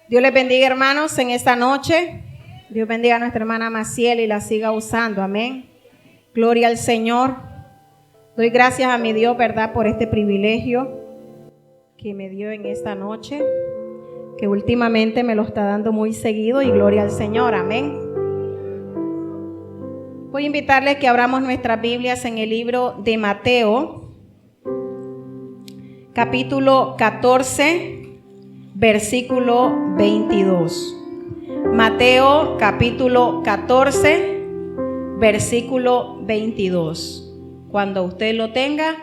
Dios les bendiga, hermanos, en esta noche. Dios bendiga a nuestra hermana Maciel y la siga usando. Amén. Gloria al Señor. Doy gracias a mi Dios, ¿verdad?, por este privilegio que me dio en esta noche, que últimamente me lo está dando muy seguido, y gloria al Señor. Amén. Voy a invitarles que abramos nuestras Biblias en el libro de Mateo, capítulo 14, versículo 22. Mateo, capítulo 14, versículo 22. Cuando usted lo tenga,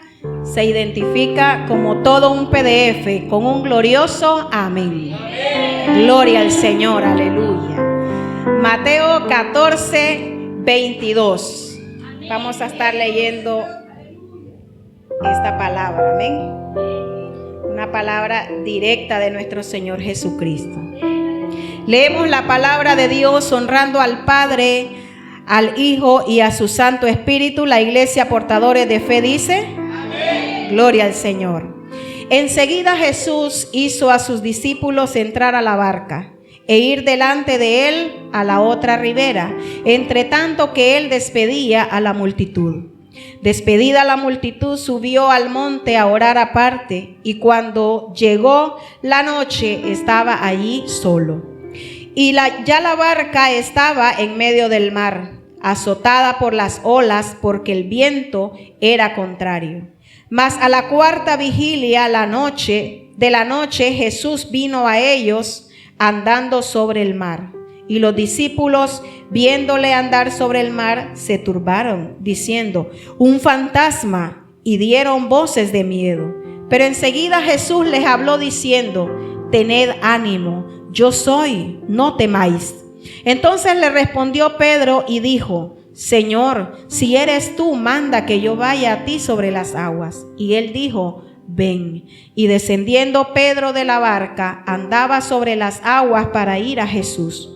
se identifica como todo un PDF con un glorioso amén. Amén. Gloria al Señor, aleluya. Mateo 14, 22. Vamos a estar leyendo esta palabra, amén. Una palabra directa de nuestro Señor Jesucristo. Leemos la palabra de Dios honrando al Padre, al Hijo y a su Santo Espíritu. La iglesia portadores de fe dice: amén. Gloria al Señor. Enseguida Jesús hizo a sus discípulos entrar a la barca e ir delante de él a la otra ribera, entre tanto que él despedía a la multitud. Despedida la multitud, subió al monte a orar aparte, y cuando llegó la noche estaba allí solo. Y ya la barca estaba en medio del mar, azotada por las olas, porque el viento era contrario. Mas a la cuarta vigilia de la noche Jesús vino a ellos andando sobre el mar. Y los discípulos, viéndole andar sobre el mar, se turbaron, diciendo: un fantasma, y dieron voces de miedo. Pero enseguida Jesús les habló diciendo: tened ánimo, yo soy, no temáis. Entonces le respondió Pedro y dijo: Señor, si eres tú, manda que yo vaya a ti sobre las aguas. Y él dijo: ven. Y descendiendo Pedro de la barca, andaba sobre las aguas para ir a Jesús.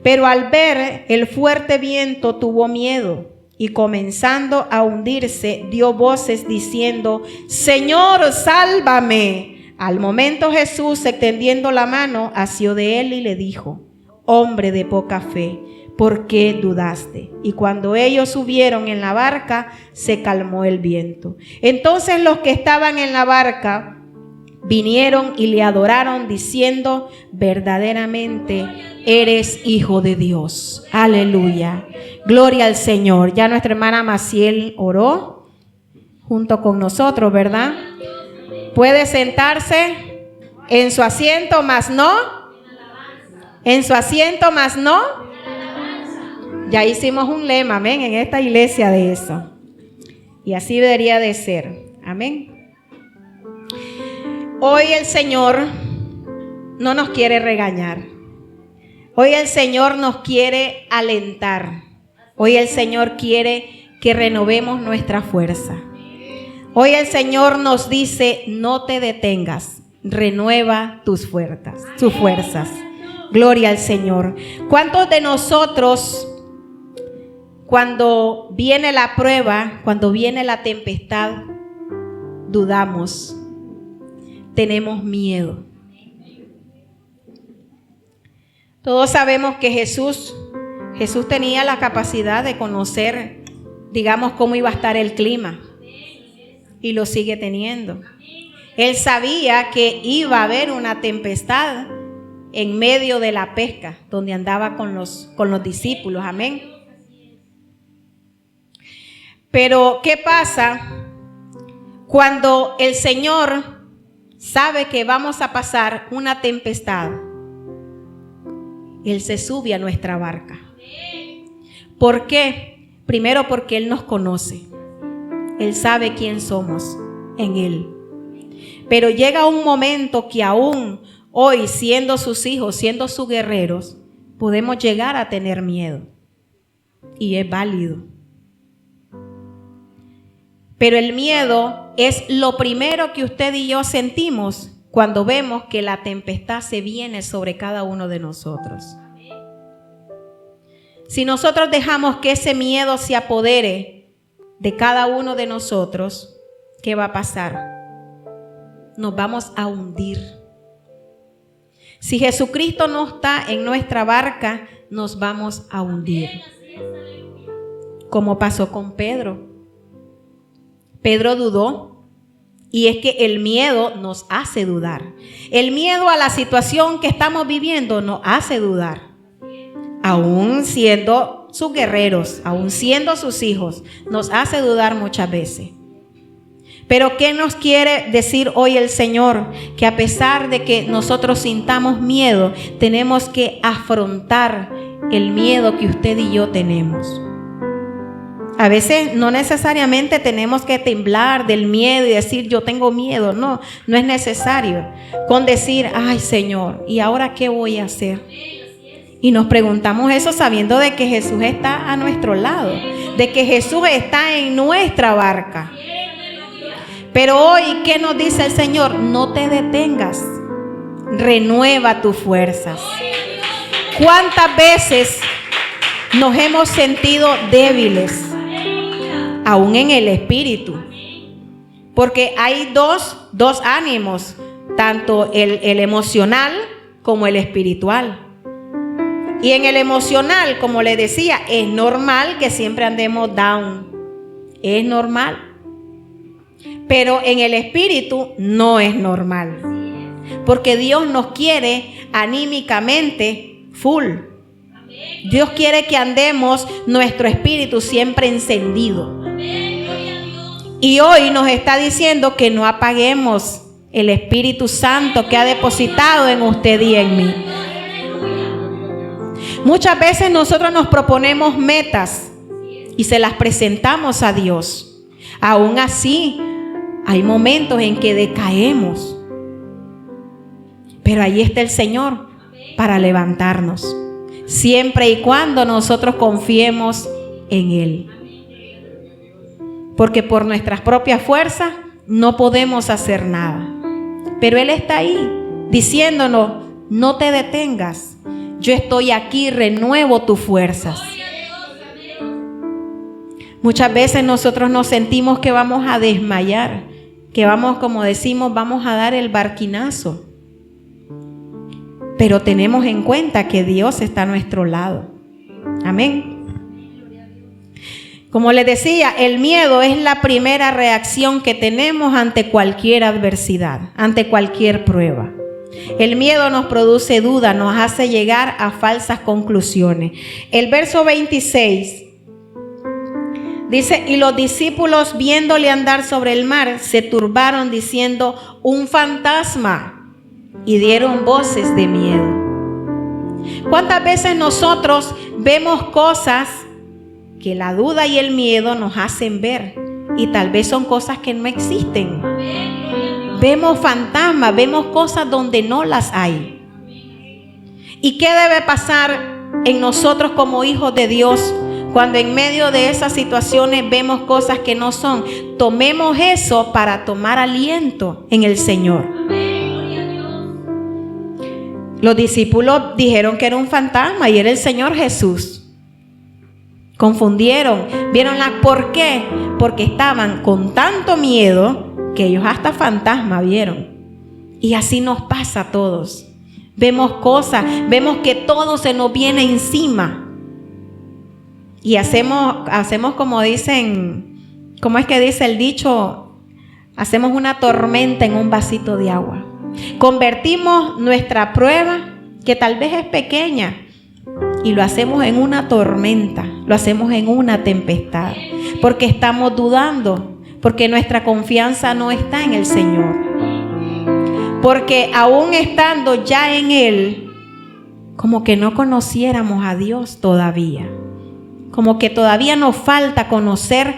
Pero al ver el fuerte viento tuvo miedo, y comenzando a hundirse dio voces diciendo: Señor, sálvame. Al momento Jesús, extendiendo la mano, asió de él y le dijo: hombre de poca fe, ¿por qué dudaste? Y cuando ellos subieron en la barca, se calmó el viento. Entonces los que estaban en la barca vinieron y le adoraron, diciendo: verdaderamente eres Hijo de Dios. Aleluya. Gloria al Señor. Ya nuestra hermana Maciel oró junto con nosotros, ¿verdad? Puede sentarse en su asiento, mas no. En su asiento, mas no. Ya hicimos un lema, amén, en esta iglesia de eso. Y así debería de ser. Amén. Hoy el Señor no nos quiere regañar. Hoy el Señor nos quiere alentar. Hoy el Señor quiere que renovemos nuestra fuerza. Hoy el Señor nos dice: no te detengas, renueva tus fuerzas. Gloria al Señor. ¿Cuántos de nosotros, cuando viene la prueba, cuando viene la tempestad, dudamos? Tenemos miedo. Todos sabemos que Jesús tenía la capacidad de conocer, digamos, cómo iba a estar el clima, y lo sigue teniendo. Él sabía que iba a haber una tempestad en medio de la pesca, donde andaba con los discípulos. Amén. Pero ¿qué pasa cuando el Señor sabe que vamos a pasar una tempestad? Él se sube a nuestra barca. ¿Por qué? Primero, porque Él nos conoce. Él sabe quién somos en Él. Pero llega un momento que aún hoy, siendo sus hijos, siendo sus guerreros, podemos llegar a tener miedo. Y es válido. Pero el miedo es lo primero que usted y yo sentimos cuando vemos que la tempestad se viene sobre cada uno de nosotros. Si nosotros dejamos que ese miedo se apodere de cada uno de nosotros, ¿qué va a pasar? Nos vamos a hundir. Si Jesucristo no está en nuestra barca, nos vamos a hundir. Como pasó con Pedro. Pedro dudó. Y es que el miedo nos hace dudar. El miedo a la situación que estamos viviendo nos hace dudar. Aún siendo sus guerreros, aún siendo sus hijos, nos hace dudar muchas veces. Pero ¿qué nos quiere decir hoy el Señor? Que a pesar de que nosotros sintamos miedo, tenemos que afrontar el miedo que usted y yo tenemos. A veces no necesariamente tenemos que temblar del miedo y decir yo tengo miedo. No, no es necesario. Con decir, ay Señor, ¿y ahora qué voy a hacer? Y nos preguntamos eso sabiendo de que Jesús está a nuestro lado, de que Jesús está en nuestra barca. Pero hoy, ¿qué nos dice el Señor? No te detengas, renueva tus fuerzas. ¿Cuántas veces nos hemos sentido débiles? Aún en el espíritu. Porque hay dos ánimos, tanto el emocional como el espiritual. Y en el emocional, como le decía, es normal que siempre andemos down. Es normal. Pero en el espíritu no es normal. Porque Dios nos quiere anímicamente full. Dios quiere que andemos nuestro espíritu siempre encendido. Y hoy nos está diciendo que no apaguemos el Espíritu Santo que ha depositado en usted y en mí. Muchas veces nosotros nos proponemos metas y se las presentamos a Dios. Aún así, hay momentos en que decaemos. Pero ahí está el Señor para levantarnos. Siempre y cuando nosotros confiemos en Él. Porque por nuestras propias fuerzas no podemos hacer nada. Pero Él está ahí diciéndonos, no te detengas. Yo estoy aquí, renuevo tus fuerzas. Muchas veces nosotros nos sentimos que vamos a desmayar, que vamos, como decimos, vamos a dar el barquinazo. Pero tenemos en cuenta que Dios está a nuestro lado. Amén. Como les decía, el miedo es la primera reacción que tenemos ante cualquier adversidad, ante cualquier prueba. El miedo nos produce duda, nos hace llegar a falsas conclusiones. El verso 26 dice, y los discípulos viéndole andar sobre el mar, se turbaron diciendo, un fantasma, y dieron voces de miedo. ¿Cuántas veces nosotros vemos cosas que la duda y el miedo nos hacen ver? Y tal vez son cosas que no existen. Vemos fantasmas, vemos cosas donde no las hay. ¿Y qué debe pasar en nosotros como hijos de Dios cuando en medio de esas situaciones vemos cosas que no son? Tomemos eso para tomar aliento en el Señor. Los discípulos dijeron que era un fantasma y era el Señor Jesús. Confundieron, vieron ¿por qué? Porque estaban con tanto miedo que ellos hasta fantasma vieron. Y así nos pasa a todos. Vemos cosas, vemos que todo se nos viene encima. Y hacemos como dicen, ¿cómo es que dice el dicho? Hacemos una tormenta en un vasito de agua. Convertimos nuestra prueba, que tal vez es pequeña, y lo hacemos en una tormenta, lo hacemos en una tempestad, porque estamos dudando, porque nuestra confianza no está en el Señor. Porque aún estando ya en Él, como que no conociéramos a Dios todavía. Como que todavía nos falta conocer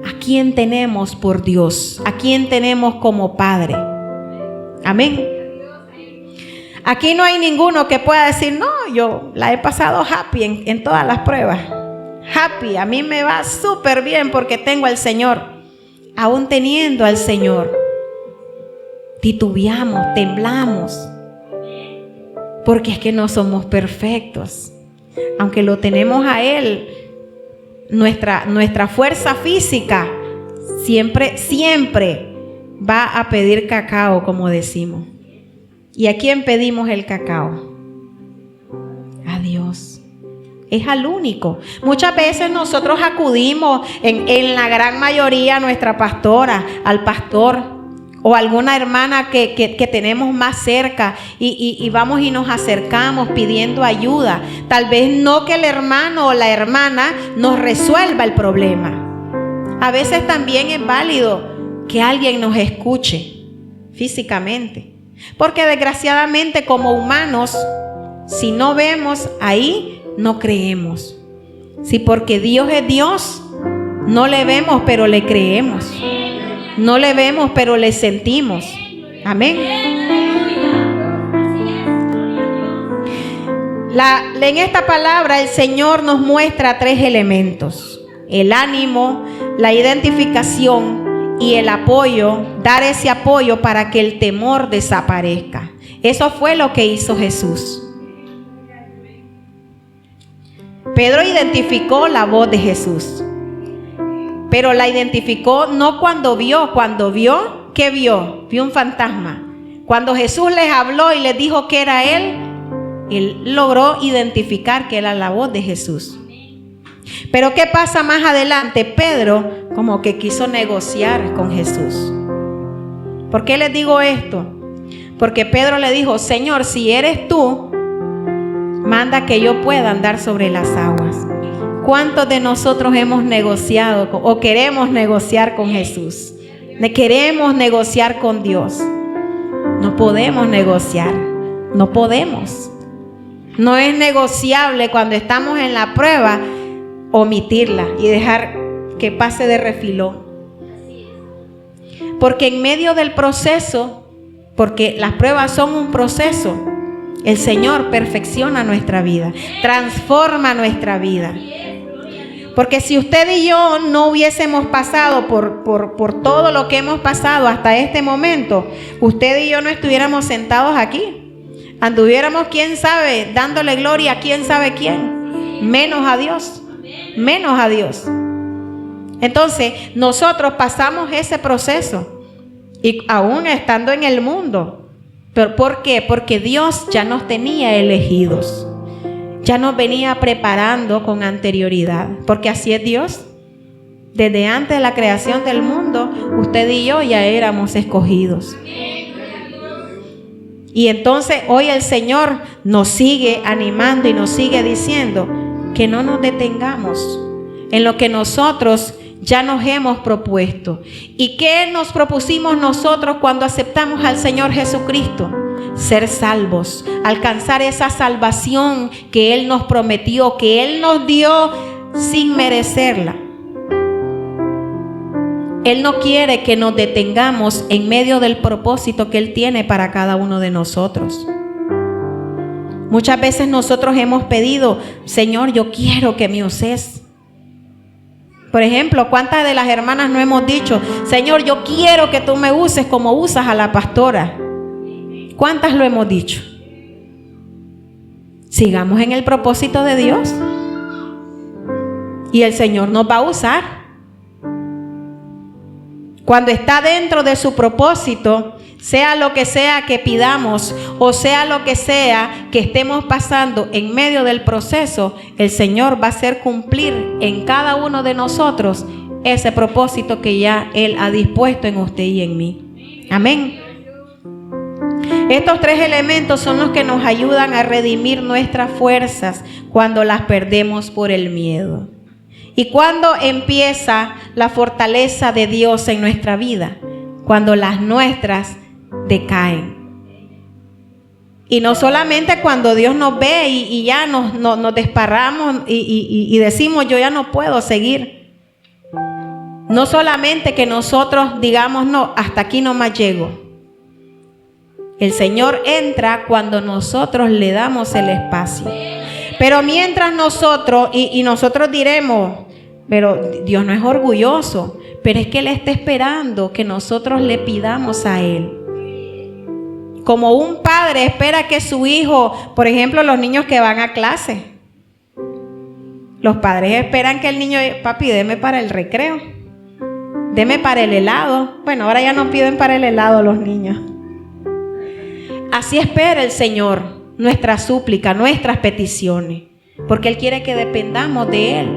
a quién tenemos por Dios, a quién tenemos como Padre. Amén. Aquí no hay ninguno que pueda decir, no, yo la he pasado happy en todas las pruebas. Happy, a mí me va súper bien porque tengo al Señor. Aún teniendo al Señor, titubeamos, temblamos. Porque es que no somos perfectos. Aunque lo tenemos a Él, nuestra fuerza física siempre va a pedir cacao, como decimos. ¿Y a quién pedimos el cacao? A Dios. Es al único. Muchas veces nosotros acudimos, en la gran mayoría, a nuestra pastora, al pastor o alguna hermana que tenemos más cerca y vamos y nos acercamos pidiendo ayuda. Tal vez no que el hermano o la hermana nos resuelva el problema. A veces también es válido que alguien nos escuche físicamente. Porque desgraciadamente como humanos, si no vemos ahí, no creemos. Si porque Dios es Dios, no le vemos pero le creemos. No le vemos pero le sentimos. Amén. En esta palabra el Señor nos muestra 3 elementos: el ánimo, la identificación y el apoyo, dar ese apoyo para que el temor desaparezca. Eso fue lo que hizo Jesús. Pedro identificó la voz de Jesús, pero la identificó no cuando vio. ¿Qué vio? Vio un fantasma. Cuando Jesús les habló y les dijo que era él logró identificar que era la voz de Jesús. Pero ¿qué pasa más adelante? Pedro como que quiso negociar con Jesús. ¿Por qué les digo esto? Porque Pedro le dijo: Señor, si eres tú, manda que yo pueda andar sobre las aguas. ¿Cuántos de nosotros hemos negociado o queremos negociar con Jesús? Queremos negociar con Dios. No podemos negociar. No podemos. No es negociable cuando estamos en la prueba omitirla y dejar que pase de refilón. Porque en medio del proceso, porque las pruebas son un proceso, el Señor perfecciona nuestra vida, transforma nuestra vida. Porque si usted y yo no hubiésemos pasado por todo lo que hemos pasado hasta este momento, usted y yo no estuviéramos sentados aquí. Anduviéramos, quién sabe, dándole gloria a quién sabe quién, menos a Dios. Menos a Dios. Entonces nosotros pasamos ese proceso y aún estando en el mundo. ¿Pero por qué? Porque Dios ya nos tenía elegidos, ya nos venía preparando con anterioridad, porque así es Dios. Desde antes de la creación del mundo, usted y yo ya éramos escogidos. Y entonces hoy el Señor nos sigue animando y nos sigue diciendo que no nos detengamos en lo que nosotros ya nos hemos propuesto. ¿Y qué nos propusimos nosotros cuando aceptamos al Señor Jesucristo? Ser salvos, alcanzar esa salvación que Él nos prometió, que Él nos dio sin merecerla. Él no quiere que nos detengamos en medio del propósito que Él tiene para cada uno de nosotros. Muchas veces nosotros hemos pedido: Señor, yo quiero que me uses. Por ejemplo, ¿cuántas de las hermanas no hemos dicho: Señor, yo quiero que tú me uses como usas a la pastora? ¿Cuántas lo hemos dicho? Sigamos en el propósito de Dios y el Señor nos va a usar. Cuando está dentro de su propósito, sea lo que sea que pidamos o sea lo que sea que estemos pasando en medio del proceso, el Señor va a hacer cumplir en cada uno de nosotros ese propósito que ya Él ha dispuesto en usted y en mí. Amén. Estos 3 elementos son los que nos ayudan a redimir nuestras fuerzas cuando las perdemos por el miedo. ¿Y cuándo empieza la fortaleza de Dios en nuestra vida? Cuando las nuestras decaen. Y no solamente cuando Dios nos ve y ya nos desparramos y decimos: yo ya no puedo seguir. No solamente que nosotros digamos: no, hasta aquí nomás llego. El Señor entra cuando nosotros le damos el espacio. Pero mientras nosotros, y nosotros diremos: pero Dios no es orgulloso, pero es que Él está esperando que nosotros le pidamos a Él. Como un padre espera que su hijo, por ejemplo, los niños que van a clase, los padres esperan que el niño: papi, deme para el recreo, deme para el helado. Bueno, ahora ya no piden para el helado los niños. Así espera el Señor nuestra súplica, nuestras peticiones, porque Él quiere que dependamos de Él.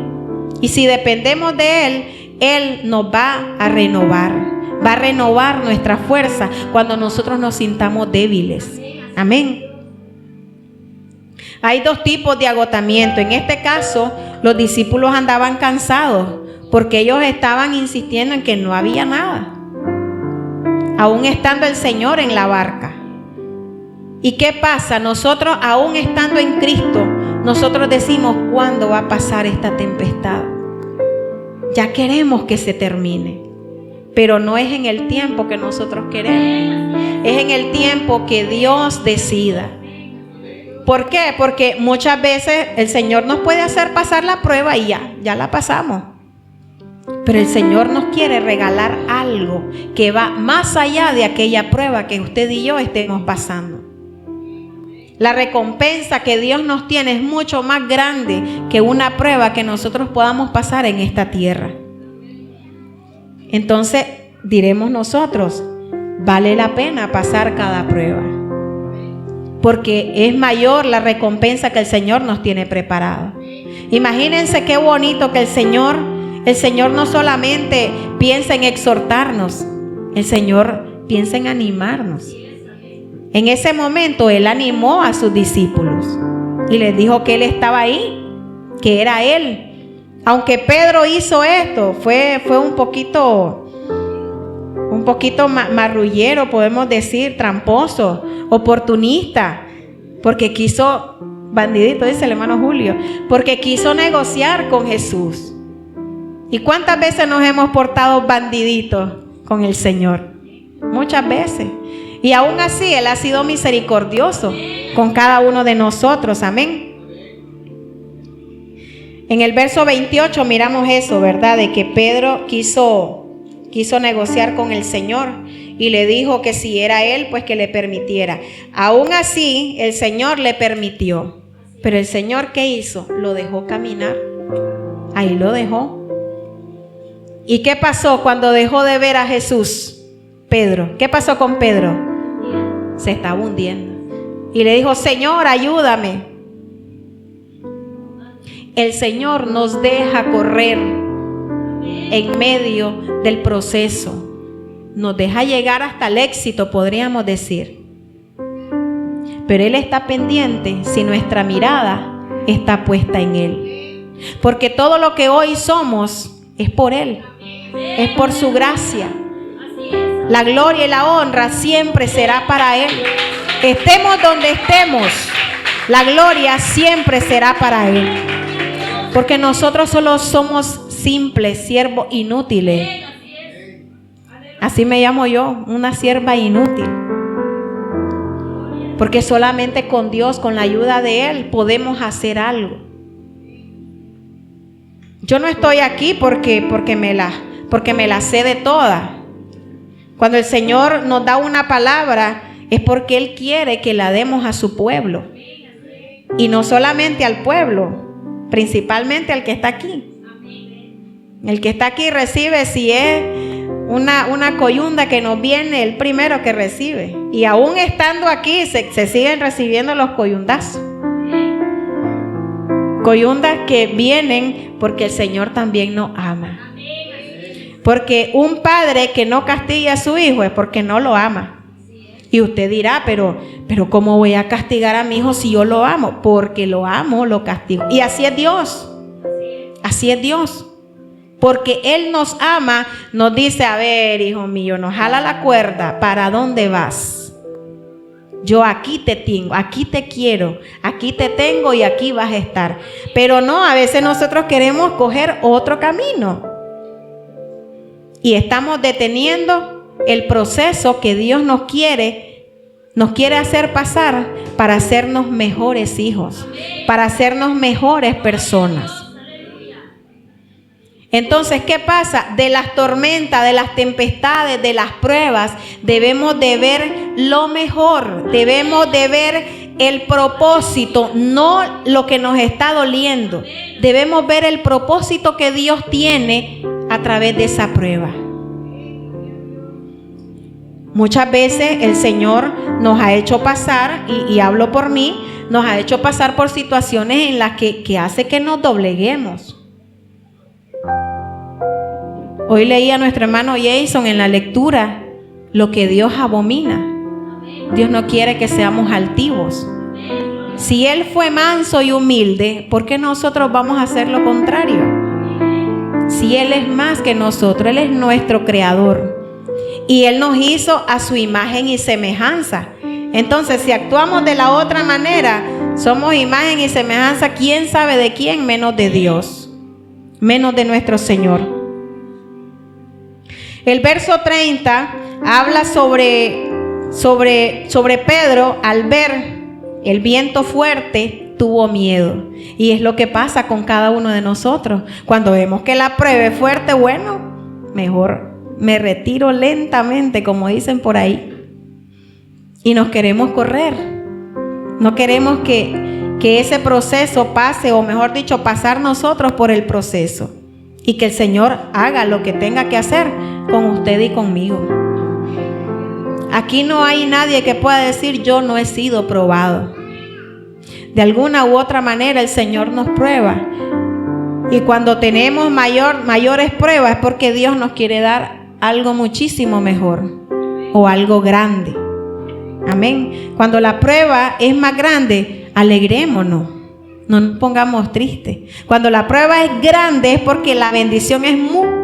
Y si dependemos de Él, Él nos va a renovar nuestra fuerza cuando nosotros nos sintamos débiles. Amén. Hay dos tipos de agotamiento. En este caso, los discípulos andaban cansados porque ellos estaban insistiendo en que no había nada, aún estando el Señor en la barca. ¿Y qué pasa? Nosotros, aún estando en Cristo, nosotros decimos: ¿cuándo va a pasar esta tempestad? Ya queremos que se termine, pero no es en el tiempo que nosotros queremos, es en el tiempo que Dios decida. ¿Por qué? Porque muchas veces el Señor nos puede hacer pasar la prueba y ya la pasamos. Pero el Señor nos quiere regalar algo que va más allá de aquella prueba que usted y yo estemos pasando. La recompensa que Dios nos tiene es mucho más grande que una prueba que nosotros podamos pasar en esta tierra. Entonces diremos nosotros: vale la pena pasar cada prueba, porque es mayor la recompensa que el Señor nos tiene preparado. Imagínense qué bonito que el Señor no solamente piensa en exhortarnos, el Señor piensa en animarnos. En ese momento Él animó a sus discípulos y les dijo que Él estaba ahí, que era Él. Aunque Pedro hizo esto, fue un poquito marrullero, podemos decir, tramposo, oportunista, porque quiso, bandidito dice el hermano Julio, porque quiso negociar con Jesús. ¿Y cuántas veces nos hemos portado bandiditos con el Señor? Muchas veces. Y aún así Él ha sido misericordioso con cada uno de nosotros. Amén. En el verso 28 miramos eso, ¿verdad? De que Pedro quiso negociar con el Señor y le dijo que si era Él, pues que le permitiera. Aún así el Señor le permitió. Pero el Señor, ¿qué hizo? Lo dejó caminar. Ahí lo dejó. ¿Y qué pasó cuando dejó de ver a Jesús? Pedro, ¿qué pasó con Pedro? Se estaba hundiendo. Y le dijo: Señor, ayúdame. El Señor nos deja correr en medio del proceso. Nos deja llegar hasta el éxito, podríamos decir. Pero Él está pendiente si nuestra mirada está puesta en Él. Porque todo lo que hoy somos es por Él. Es por su gracia. La gloria y la honra siempre será para Él. Estemos donde estemos, la gloria siempre será para Él. Porque nosotros solo somos simples siervos inútiles. Así me llamo yo, una sierva inútil. Porque solamente con Dios, con la ayuda de Él, podemos hacer algo. Yo no estoy aquí porque me la sé de toda. Cuando el Señor nos da una palabra, es porque Él quiere que la demos a su pueblo. Y no solamente al pueblo, principalmente al que está aquí. El que está aquí recibe, si es una coyunda que nos viene, el primero que recibe. Y aún estando aquí, se siguen recibiendo los coyundazos. Coyundas que vienen porque el Señor también nos ama. Porque un padre que no castiga a su hijo es porque no lo ama. Y usted dirá, pero ¿cómo voy a castigar a mi hijo si yo lo amo? Porque lo amo, lo castigo. Y así es Dios. Así es Dios. Porque Él nos ama, nos dice: a ver, hijo mío, nos jala la cuerda. ¿Para dónde vas? Yo aquí te tengo, aquí te quiero, aquí te tengo y aquí vas a estar. Pero no, a veces nosotros queremos coger otro camino. Y estamos deteniendo el proceso que Dios nos quiere hacer pasar para hacernos mejores hijos, para hacernos mejores personas. Entonces, ¿qué pasa? De las tormentas, de las tempestades, de las pruebas, debemos de ver lo mejor, debemos de ver el propósito, no lo que nos está doliendo. Debemos ver el propósito que Dios tiene a través de esa prueba. Muchas veces el Señor nos ha hecho pasar, y hablo por mí, nos ha hecho pasar por situaciones en las que hace que nos dobleguemos. Hoy leí a nuestro hermano Jason en la lectura lo que Dios abomina. Dios no quiere que seamos altivos. Si Él fue manso y humilde, ¿por qué nosotros vamos a hacer lo contrario? Si Él es más que nosotros, Él es nuestro creador. Y Él nos hizo a su imagen y semejanza. Entonces, si actuamos de la otra manera, somos imagen y semejanza, ¿quién sabe de quién? Menos de Dios, menos de nuestro Señor. El verso 30 habla sobre Pedro. Al ver el viento fuerte, tuvo miedo. Y es lo que pasa con cada uno de nosotros. Cuando vemos que la prueba es fuerte, bueno, mejor me retiro lentamente, como dicen por ahí. Y nos queremos correr. No queremos que ese proceso pase, o mejor dicho, pasar nosotros por el proceso. Y que el Señor haga lo que tenga que hacer con usted y conmigo. Aquí no hay nadie que pueda decir: yo no he sido probado. De alguna u otra manera el Señor nos prueba. Y cuando tenemos mayores pruebas es porque Dios nos quiere dar algo muchísimo mejor, o algo grande. Amén. Cuando la prueba es más grande, alegrémonos, no nos pongamos tristes. Cuando la prueba es grande es porque la bendición es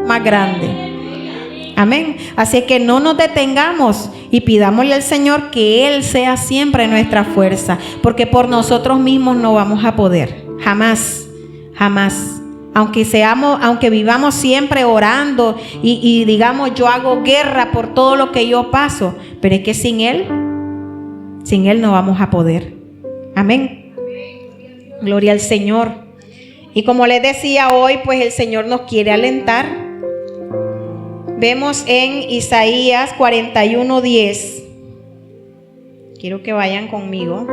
más grande. Amén. Así que no nos detengamos y pidámosle al Señor que Él sea siempre nuestra fuerza, porque por nosotros mismos no vamos a poder. Jamás, jamás. Aunque vivamos siempre orando y digamos: yo hago guerra por todo lo que yo paso, pero es que sin Él no vamos a poder. Amén. Gloria al Señor. Y como les decía hoy, pues el Señor nos quiere alentar. Vemos en Isaías 41:10. Quiero que vayan conmigo.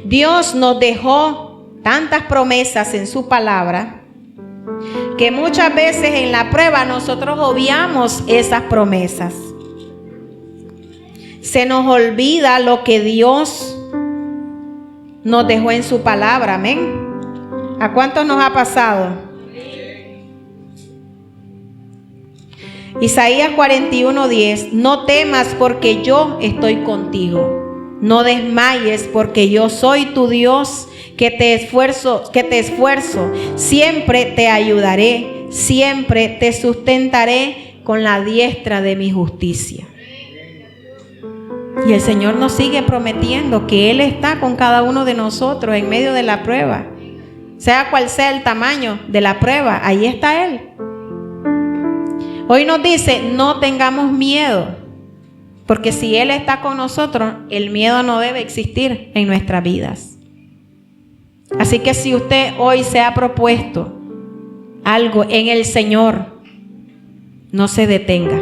Dios nos dejó tantas promesas en su palabra que muchas veces en la prueba nosotros obviamos esas promesas. Se nos olvida lo que Dios nos dejó en su palabra. Amén. ¿A cuántos nos ha pasado? Isaías 41:10. No temas, porque yo estoy contigo. No desmayes, porque yo soy tu Dios, que te esfuerzo. Siempre te ayudaré, siempre te sustentaré con la diestra de mi justicia. Y el Señor nos sigue prometiendo que Él está con cada uno de nosotros en medio de la prueba. Sea cual sea el tamaño de la prueba, ahí está Él. Hoy nos dice: no tengamos miedo, porque si Él está con nosotros, el miedo no debe existir en nuestras vidas. Así que si usted hoy se ha propuesto algo en el Señor, no se detenga.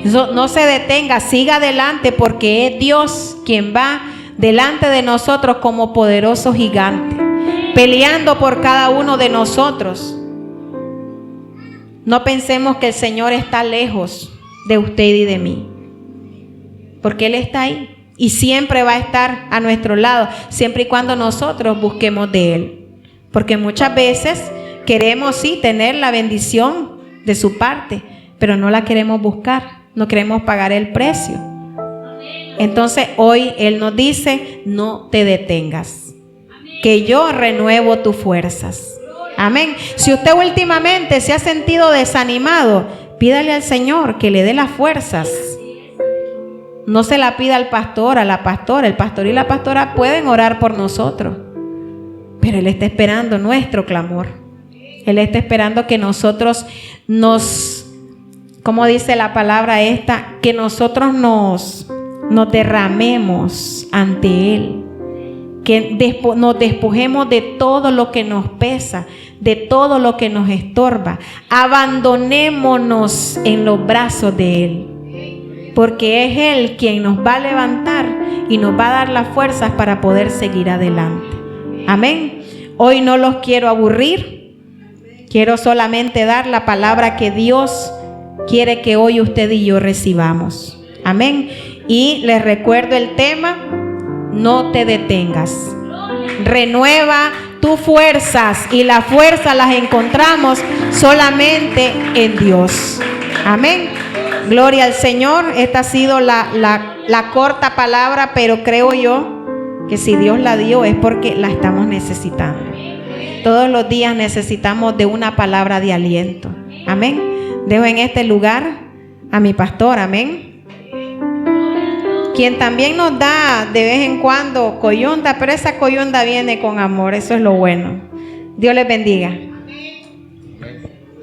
No se detenga, siga adelante, porque es Dios quien va delante de nosotros como poderoso gigante, peleando por cada uno de nosotros. No pensemos que el Señor está lejos de usted y de mí, porque Él está ahí y siempre va a estar a nuestro lado, siempre y cuando nosotros busquemos de Él. Porque muchas veces queremos sí tener la bendición de su parte, pero no la queremos buscar. No queremos pagar el precio. Entonces hoy Él nos dice: no te detengas, que yo renuevo tus fuerzas. Amén. Si usted últimamente se ha sentido desanimado, pídale al Señor que le dé las fuerzas. No se la pida al pastor, a la pastora. El pastor y la pastora pueden orar por nosotros, pero Él está esperando nuestro clamor. Él está esperando que nosotros como dice la palabra esta, que nosotros nos derramemos ante Él, que nos despojemos de todo lo que nos pesa, de todo lo que nos estorba. Abandonémonos en los brazos de Él, porque es Él quien nos va a levantar y nos va a dar las fuerzas para poder seguir adelante. Amén. Hoy no los quiero aburrir, quiero solamente dar la palabra que Dios quiere que hoy usted y yo recibamos. Amén. Y les recuerdo el tema: no te detengas. Renueva tus fuerzas, y las fuerzas las encontramos solamente en Dios. Amén. Gloria al Señor. Esta ha sido la corta palabra, pero creo yo que si Dios la dio es porque la estamos necesitando. Todos los días necesitamos de una palabra de aliento. Amén. Dejo en este lugar a mi pastor. Amén. Quien también nos da de vez en cuando coyunda, pero esa coyunda viene con amor. Eso es lo bueno. Dios les bendiga.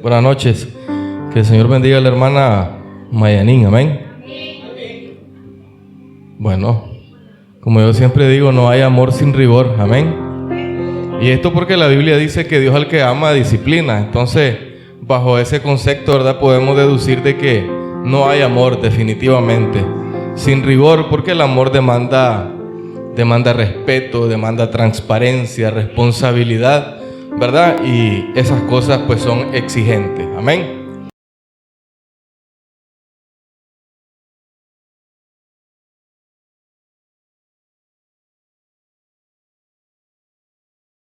Buenas noches. Que el Señor bendiga a la hermana Mayanín. Amén. Bueno, como yo siempre digo, no hay amor sin rigor. Amén. Y esto porque la Biblia dice que Dios al que ama disciplina. Entonces, bajo ese concepto, ¿verdad?, podemos deducir de que no hay amor definitivamente sin rigor, porque el amor demanda respeto, demanda transparencia, responsabilidad, ¿verdad? Y esas cosas pues son exigentes. Amén.